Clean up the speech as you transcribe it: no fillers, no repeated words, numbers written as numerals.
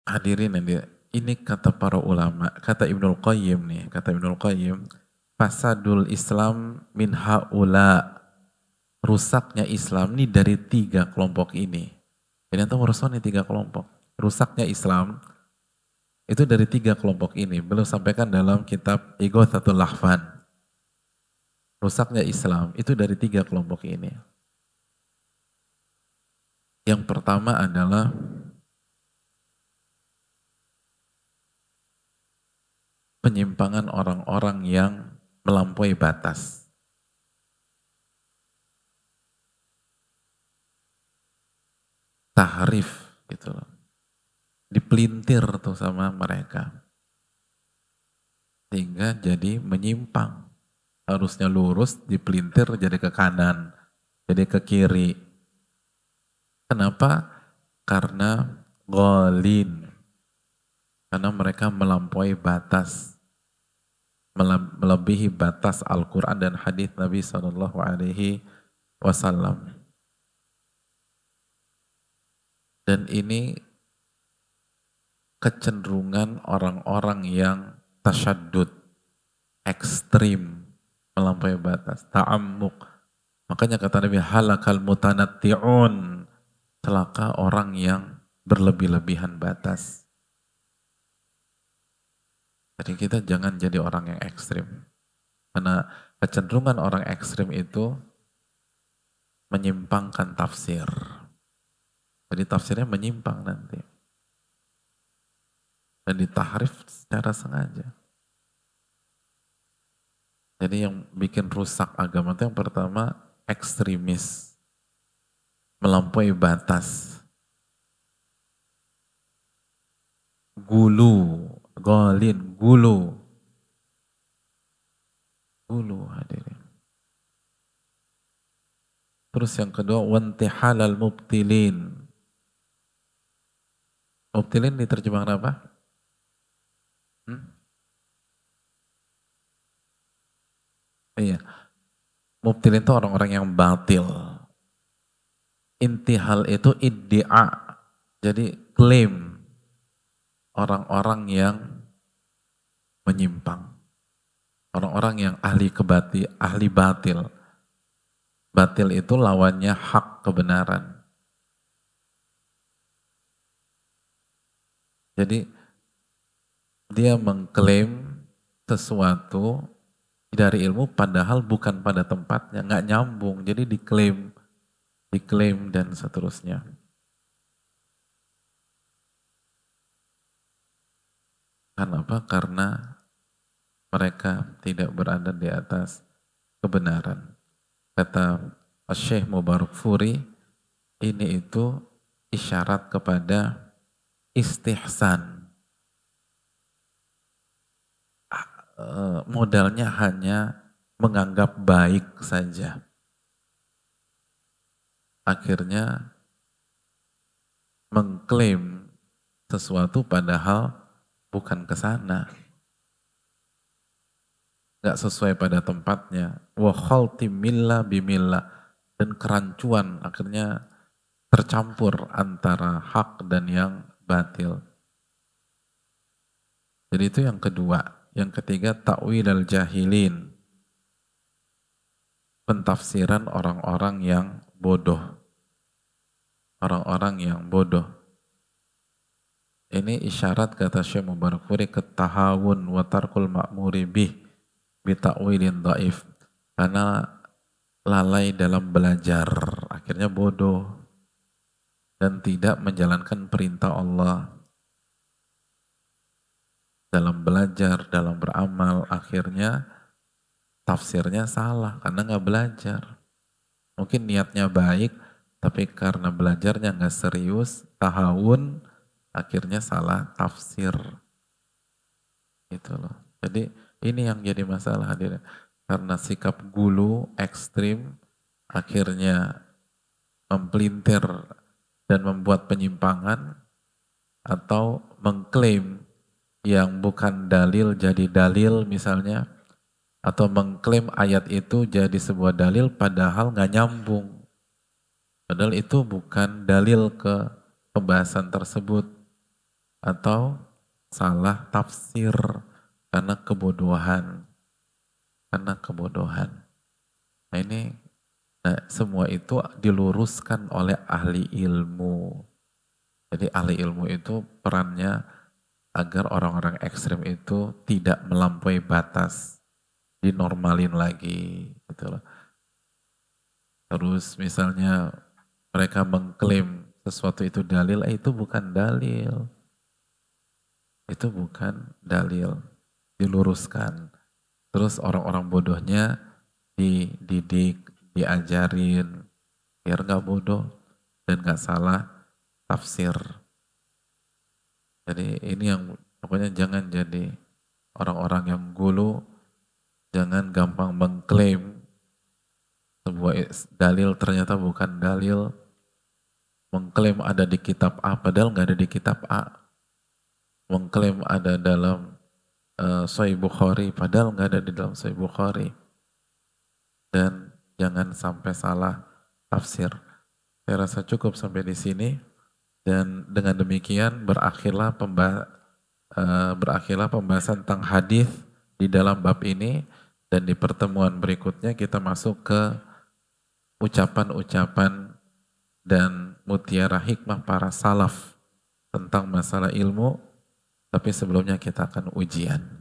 Hadirin ini kata para ulama, kata Ibnul Qayyim nih, kata Ibnul Qayyim, fasadul Islam min haula, rusaknya Islam nih dari tiga kelompok ini. Jadi antum harus tahu nih tiga kelompok. Rusaknya Islam itu dari tiga kelompok ini. Beliau sampaikan dalam kitab Ighathatul Lahfan. Rusaknya Islam itu dari tiga kelompok ini. Yang pertama adalah penyimpangan orang-orang yang melampaui batas. Tahrif gitu loh. Dipelintir tuh sama mereka. Sehingga jadi menyimpang. Harusnya lurus, dipelintir jadi ke kanan, jadi ke kiri. Kenapa? Karena ghalin. Karena mereka melampaui batas. Melebihi batas Al-Quran dan hadis Nabi SAW. Dan ini kecenderungan orang-orang yang tasyadud, ekstrim, melampaui batas, ta'ammuk. Makanya kata Nabi, halakal mutanatti'un, celaka orang yang berlebih-lebihan batas. Jadi kita jangan jadi orang yang ekstrim. Karena kecenderungan orang ekstrim itu menyimpangkan tafsir. Jadi tafsirnya menyimpang nanti. Dan ditahrif secara sengaja. Jadi yang bikin rusak agama itu yang pertama ekstremis. Melampaui batas. Gulu, ghalin, gulu. Gulu hadirin. Terus yang kedua, wantihalal mubtilin. Mubtilin diterjemahkan apa? Iya. Mubtilin itu orang-orang yang batil. Intihal itu iddia. Jadi klaim orang-orang yang menyimpang. Orang-orang yang ahli batil. Batil itu lawannya hak, kebenaran. Jadi dia mengklaim sesuatu dari ilmu padahal bukan pada tempatnya, nggak nyambung, jadi diklaim dan seterusnya. Kenapa? Karena mereka tidak berada di atas kebenaran. Kata Syekh Mubarakfuri, ini itu isyarat kepada istihsan. Modalnya hanya menganggap baik saja. Akhirnya mengklaim sesuatu padahal bukan ke sana. Gak sesuai pada tempatnya. Wa khalti milla bimilla. Dan kerancuan akhirnya tercampur antara hak dan yang batil. Jadi itu yang kedua. Yang ketiga, ta'wil al-jahilin. Pentafsiran orang-orang yang bodoh. Orang-orang yang bodoh. Ini isyarat kata Syekh Mubarakfuri ketahawun wa tarkul ma'muri bih bita'wilin dhaif. Karena lalai dalam belajar, akhirnya bodoh. Dan tidak menjalankan perintah Allah. Dalam belajar, dalam beramal, akhirnya tafsirnya salah karena nggak belajar. Mungkin niatnya baik, tapi karena belajarnya nggak serius, tahawun, akhirnya salah tafsir. Gitu loh. Jadi ini yang jadi masalah hadirin. Karena sikap gulu, ekstrim, akhirnya mempelintir dan membuat penyimpangan, atau mengklaim yang bukan dalil jadi dalil misalnya, atau mengklaim ayat itu jadi sebuah dalil padahal nggak nyambung. Padahal itu bukan dalil ke pembahasan tersebut. atau salah tafsir karena kebodohan. Karena kebodohan. Nah ini, nah semua itu diluruskan oleh ahli ilmu. Jadi ahli ilmu itu perannya agar orang-orang ekstrim itu tidak melampaui batas, dinormalin lagi gitu loh. Terus misalnya mereka mengklaim sesuatu itu dalil, itu bukan dalil. Itu bukan dalil, diluruskan. Terus orang-orang bodohnya dididik, diajarin, biar gak bodoh dan gak salah tafsir. Jadi ini yang pokoknya jangan jadi orang-orang yang gulu, jangan gampang mengklaim sebuah dalil ternyata bukan dalil, mengklaim ada di kitab A padahal nggak ada di kitab A, mengklaim ada dalam Sahih Bukhari padahal nggak ada di dalam Sahih Bukhari, dan jangan sampai salah tafsir. Saya rasa cukup sampai di sini, dan dengan demikian berakhirlah pembahasan tentang hadis di dalam bab ini, dan di pertemuan berikutnya kita masuk ke ucapan-ucapan dan mutiara hikmah para salaf tentang masalah ilmu, tapi sebelumnya kita akan ujian.